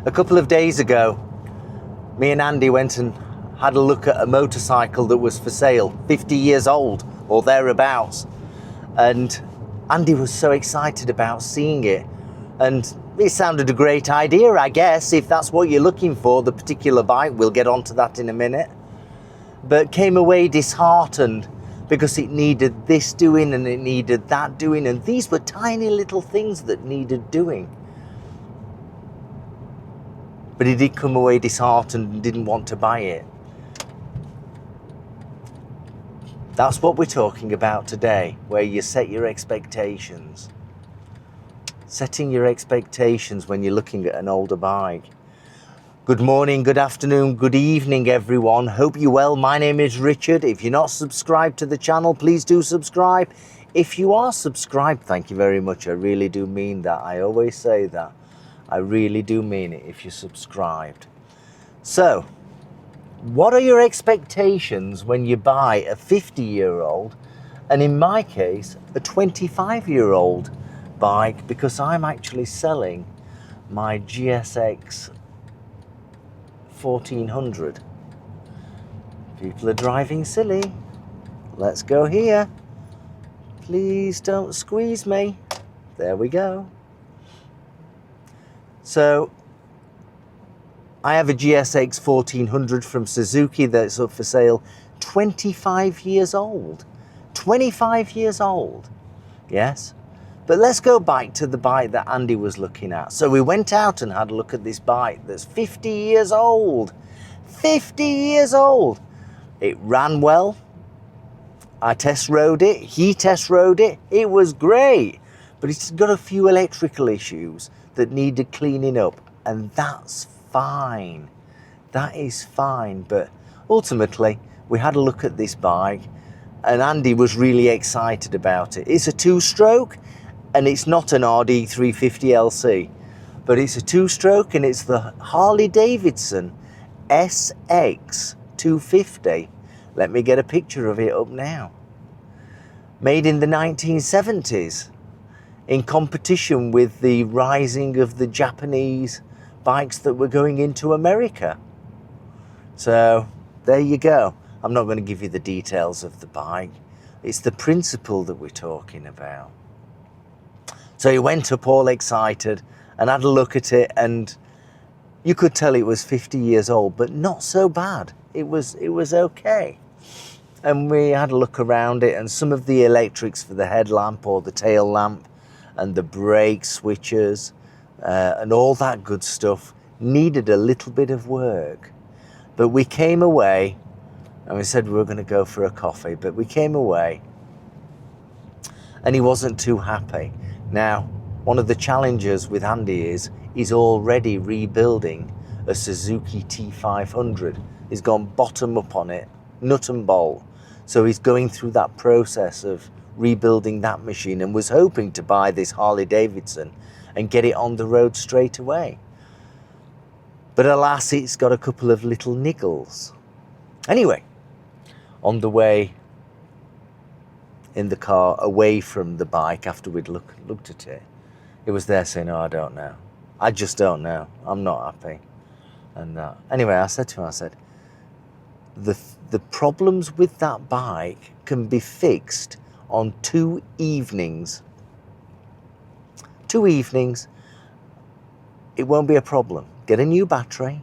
A couple of days ago, me and Andy went and had a look at a motorcycle that was for sale, 50 years old or thereabouts. And Andy was so excited about seeing it. And it sounded a great idea, I guess, if that's what you're looking for, the particular bike. We'll get onto that in a minute. But came away disheartened because it needed this doing and it needed that doing. And these were tiny little things that needed doing. But he did come away disheartened and didn't want to buy it. That's what we're talking about today, where you set your expectations. Setting your expectations when you're looking at an older bike. Good morning, good afternoon, good evening, everyone. Hope you're well. My name is Richard. If you're not subscribed to the channel, please do subscribe. If you are subscribed, thank you very much. I really do mean that. I always say that. I really do mean it if you're subscribed. So, what are your expectations when you buy a 50-year-old, and in my case, a 25-year-old bike, because I'm actually selling my GSX 1400. People are driving silly. Let's go here. Please don't squeeze me. There we go. So, I have a GSX 1400 from Suzuki that's up for sale. 25 years old. 25 years old. Yes. But let's go back to the bike that Andy was looking at. So we went out and had a look at this bike that's 50 years old. 50 years old. It ran well. I test rode it. He test rode it. It was great. But it's got a few electrical issues that needed cleaning up. And that's fine. That is fine. But ultimately, we had a look at this bike and Andy was really excited about it. It's a two-stroke and it's not an RD350LC, but it's a two-stroke and it's the Harley Davidson SX250. Let me get a picture of it up now. Made in the 1970s. In competition with the rising of the Japanese bikes that were going into America. So there you go. I'm not going to give you the details of the bike. It's the principle that we're talking about. So he went up all excited and had a look at it, and you could tell it was 50 years old, but not so bad. It was okay. And we had a look around it, and some of the electrics for the headlamp or the tail lamp and the brake switches and all that good stuff needed a little bit of work. But we came away, and we said we were going to go for a coffee, but we came away and he wasn't too happy. Now, one of the challenges with Andy is he's already rebuilding a Suzuki T500. He's gone bottom up on it, nut and bolt. So he's going through that process of rebuilding that machine and was hoping to buy this Harley Davidson and get it on the road straight away. But alas, it's got a couple of little niggles. Anyway, on the way in the car away from the bike after we'd looked at it, it was there saying, "Oh, I don't know. I just don't know. I'm not happy." And anyway, I said to him, I said, the problems with that bike can be fixed on 2 evenings. 2 evenings, it won't be a problem. Get a new battery,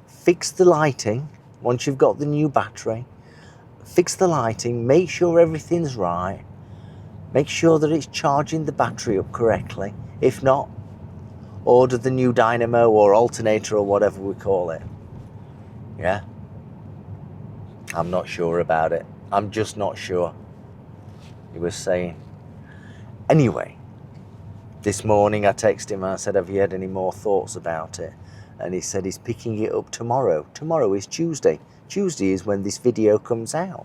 fix the lighting. Once you've got the new battery, fix the lighting, make sure everything's right, make sure that it's charging the battery up correctly. If not, order the new dynamo or alternator or whatever we call it. Yeah? I'm not sure about it. I'm just not sure. He was saying. Anyway, this morning I texted him and I said, "Have you had any more thoughts about it?" And he said he's picking it up tomorrow. Tomorrow is Tuesday. Tuesday is when this video comes out.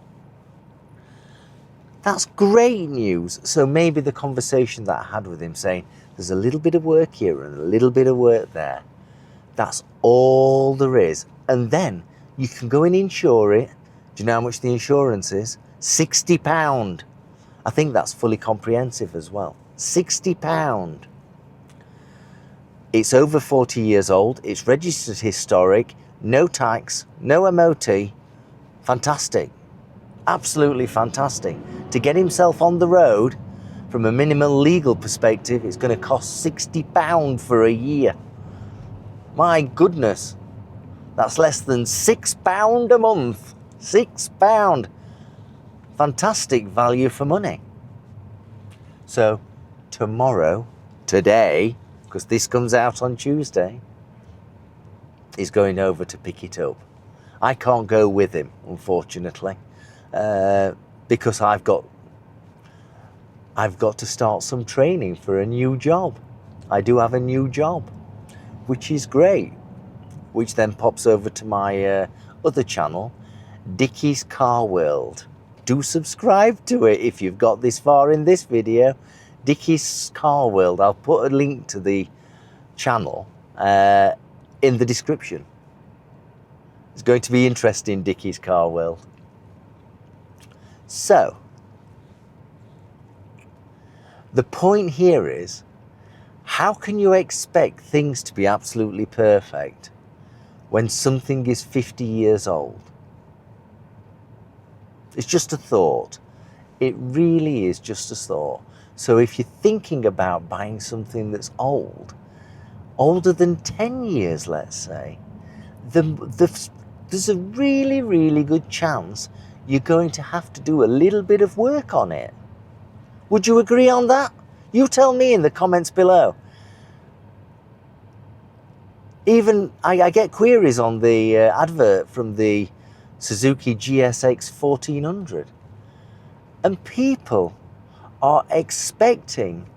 That's great news. So maybe the conversation that I had with him saying, there's a little bit of work here and a little bit of work there. That's all there is. And then you can go and insure it. Do you know how much the insurance is? £60. I think that's fully comprehensive as well. £60. It's over 40 years old. It's registered historic, no tax, no MOT. Fantastic. Absolutely fantastic. To get himself on the road, from a minimal legal perspective, it's going to cost £60 for a year. My goodness. That's less than £6 a month. £6. Fantastic value for money. So today, because this comes out on Tuesday, he's going over to pick it up. I can't go with him, unfortunately, because I've got to start some training for a new job. I do have a new job, which is great, which then pops over to my other channel, Dickie's Car World. Do subscribe to it if you've got this far in this video. Dickie's Car World. I'll put a link to the channel in the description. It's going to be interesting, Dickie's Car World. So, the point here is, how can you expect things to be absolutely perfect when something is 50 years old? It's just a thought. It really is just a thought. So if you're thinking about buying something that's old, older than 10 years, let's say, there's a really, really good chance you're going to have to do a little bit of work on it. Would you agree on that? You tell me in the comments below. Even I get queries on the advert from the Suzuki GSX 1400, and people are expecting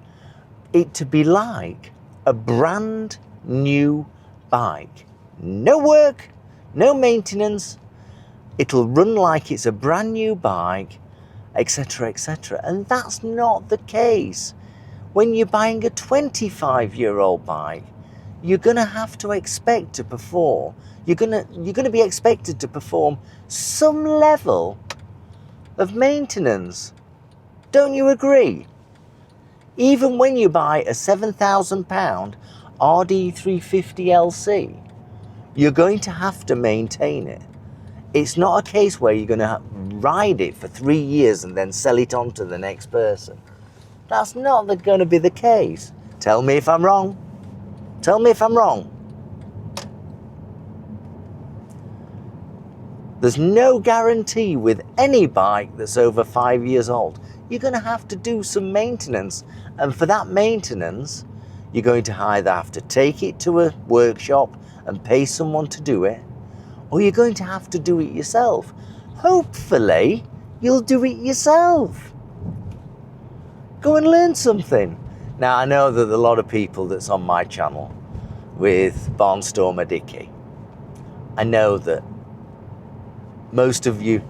it to be like a brand new bike. No work, no maintenance, it'll run like it's a brand new bike, etc., etc. And that's not the case. When you're buying a 25-year-old bike, you're going to have to expect to perform. You're going to be expected to perform some level of maintenance. Don't you agree? Even when you buy a £7,000 RD350LC, you're going to have to maintain it. It's not a case where you're going to ride it for 3 years and then sell it on to the next person. That's not going to be the case. Tell me if I'm wrong. Tell me if I'm wrong. There's no guarantee with any bike that's over 5 years old. You're going to have to do some maintenance. And for that maintenance, you're going to either have to take it to a workshop and pay someone to do it, or you're going to have to do it yourself. Hopefully, you'll do it yourself. Go and learn something. Now, I know that a lot of people that's on my channel with Barnstormer Dickie, I know that most of you,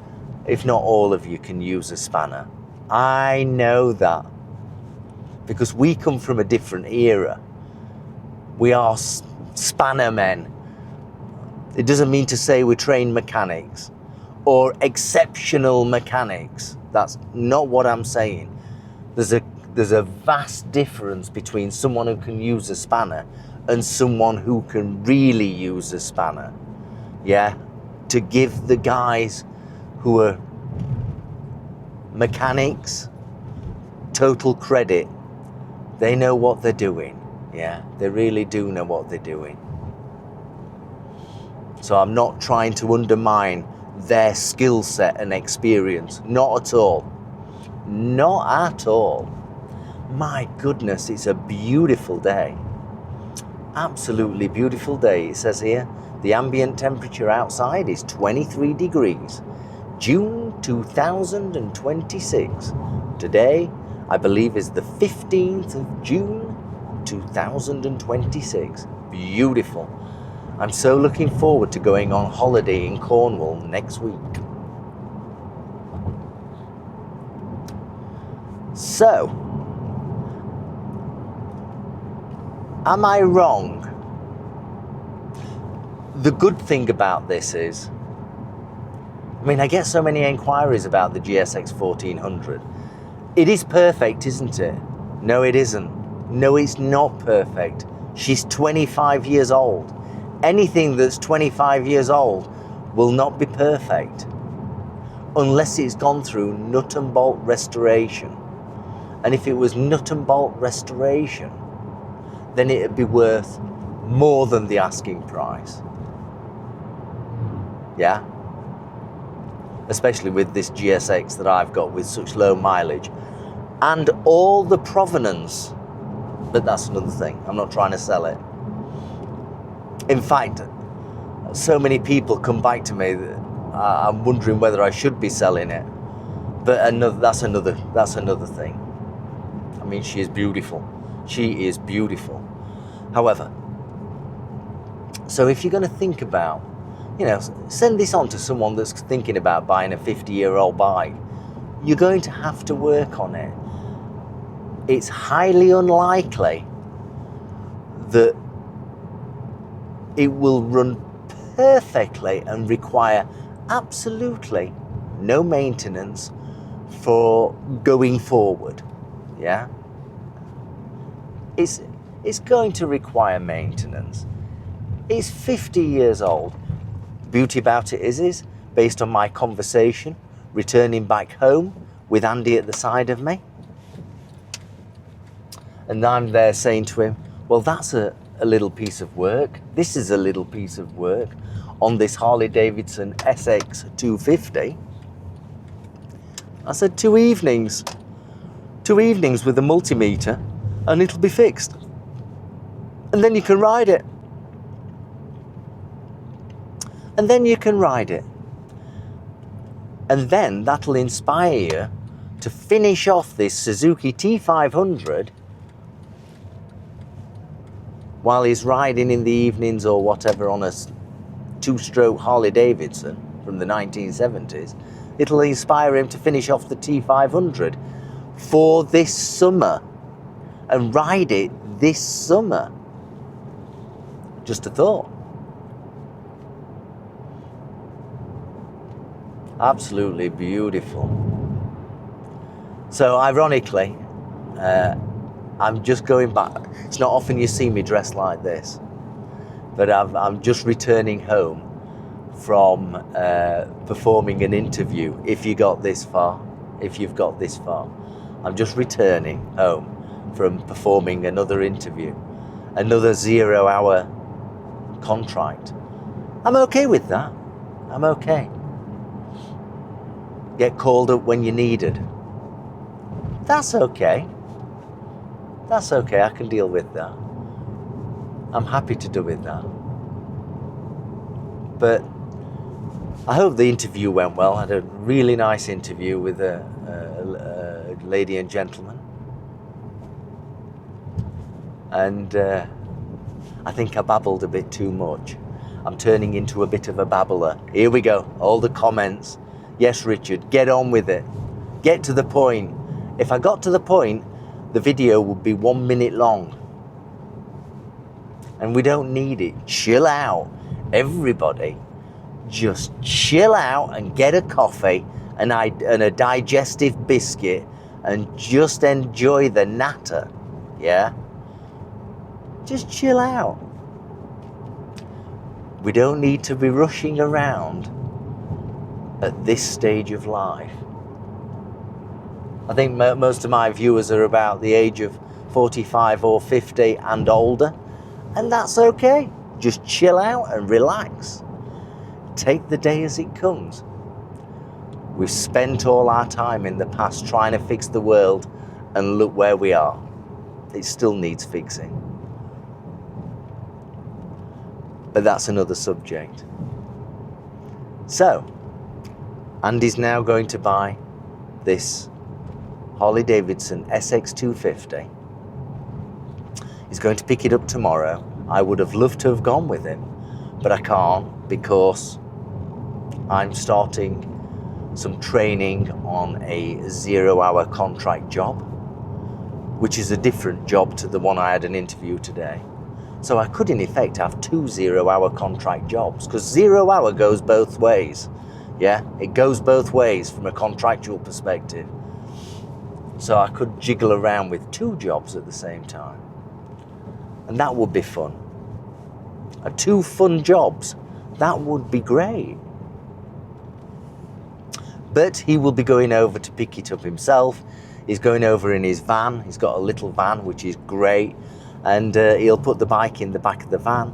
if not all of you, can use a spanner. I know that, because we come from a different era. We are spanner men. It doesn't mean to say we're trained mechanics or exceptional mechanics. That's not what I'm saying. There's a vast difference between someone who can use a spanner and someone who can really use a spanner. Yeah, to give the guys who are mechanics total credit. They know what they're doing. Yeah, they really do know what they're doing. So I'm not trying to undermine their skill set and experience. Not at all. Not at all. My goodness, it's a beautiful day. Absolutely beautiful day. It says here, the ambient temperature outside is 23 degrees. June 2026. Today, I believe, is the 15th of June 2026. Beautiful. I'm so looking forward to going on holiday in Cornwall next week. So, am I wrong? The good thing about this is, I mean, I get so many inquiries about the GSX 1400. It is perfect, isn't it? No, it isn't. No, it's not perfect. She's 25 years old. Anything that's 25 years old will not be perfect unless it's gone through nut and bolt restoration. And if it was nut and bolt restoration, then it'd be worth more than the asking price. Yeah? Especially with this GSX that I've got with such low mileage and all the provenance. But that's another thing. I'm not trying to sell it. In fact, so many people come back to me that I'm wondering whether I should be selling it. But that's another thing. I mean, she is beautiful. She is beautiful. However, so if you're going to think about, send this on to someone that's thinking about buying a 50-year-old bike, you're going to have to work on it. It's highly unlikely that it will run perfectly and require absolutely no maintenance for going forward. Yeah? It's going to require maintenance. It's 50 years old. Beauty about it is based on my conversation, returning back home with Andy at the side of me. And I'm there saying to him, well, that's a little piece of work. This is a little piece of work on this Harley Davidson SX 250. I said, two evenings with a multimeter and it'll be fixed. And then you can ride it. And then you can ride it. And then that'll inspire you to finish off this Suzuki T500 while he's riding in the evenings or whatever on a two-stroke Harley Davidson from the 1970s. It'll inspire him to finish off the T500 for this summer and ride it this summer. Just a thought. Absolutely beautiful. So ironically, I'm just going back. It's not often you see me dressed like this, but I'm just returning home from performing an interview. If you've got this far, I'm just returning home from performing another interview, another 0-hour contract. I'm okay with that. I'm okay. Get called up when you're needed. That's okay. That's okay, I can deal with that. I'm happy to do with that. But I hope the interview went well. I had a really nice interview with a lady and gentleman. And I think I babbled a bit too much. I'm turning into a bit of a babbler. Here we go, all the comments. Yes, Richard, get on with it. Get to the point. If I got to the point, the video would be 1 minute long. And we don't need it. Chill out. Everybody, just chill out and get a coffee and a digestive biscuit and just enjoy the natter. Yeah? Just chill out. We don't need to be rushing around at this stage of life. I think most of my viewers are about the age of 45 or 50 and older, and that's okay. Just chill out and relax. Take the day as it comes. We've spent all our time in the past trying to fix the world, and look where we are. It still needs fixing. But that's another subject. So, Andy's now going to buy this Harley Davidson SX250. He's going to pick it up tomorrow. I would have loved to have gone with him, but I can't because I'm starting some training on a 0-hour contract job, which is a different job to the one I had an interview today. So I could in effect have 2 0-hour contract jobs, because 0 hour goes both ways. Yeah, it goes both ways from a contractual perspective. So I could jiggle around with 2 jobs at the same time. And that would be fun. 2 fun jobs. That would be great. But he will be going over to pick it up himself. He's going over in his van. He's got a little van, which is great. And he'll put the bike in the back of the van.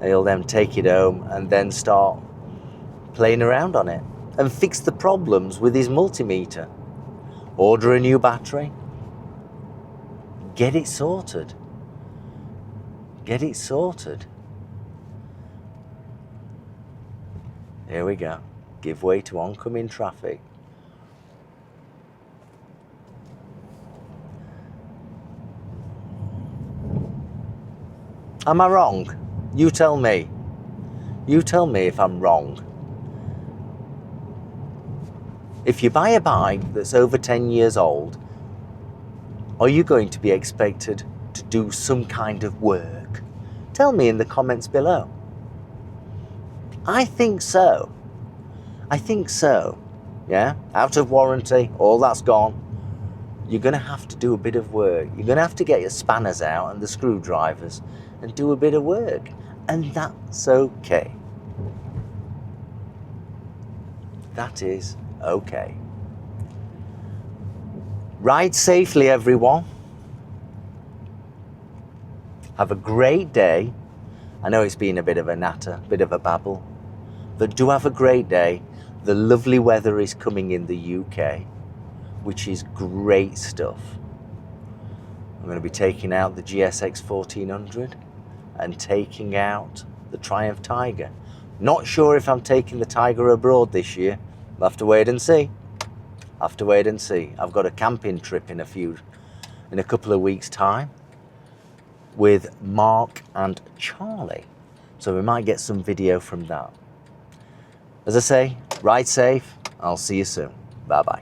He'll then take it home and then start playing around on it and fix the problems with his multimeter. Order a new battery. Get it sorted. Get it sorted. Here we go. Give way to oncoming traffic. Am I wrong? You tell me. You tell me if I'm wrong. If you buy a bike that's over 10 years old, are you going to be expected to do some kind of work? Tell me in the comments below. I think so. I think so. Yeah? Out of warranty, all that's gone. You're going to have to do a bit of work. You're going to have to get your spanners out and the screwdrivers and do a bit of work. And that's okay. That is okay. Ride safely, everyone. Have a great day. I know it's been a bit of a natter, a bit of a babble, but do have a great day. The lovely weather is coming in the UK, which is great stuff. I'm going to be taking out the GSX 1400 and taking out the Triumph Tiger. Not sure if I'm taking the Tiger abroad this year. I'll have to wait and see. I'll have to wait and see. I've got a camping trip in a couple of weeks' time with Mark and Charlie. So we might get some video from that. As I say, ride safe. I'll see you soon. Bye-bye.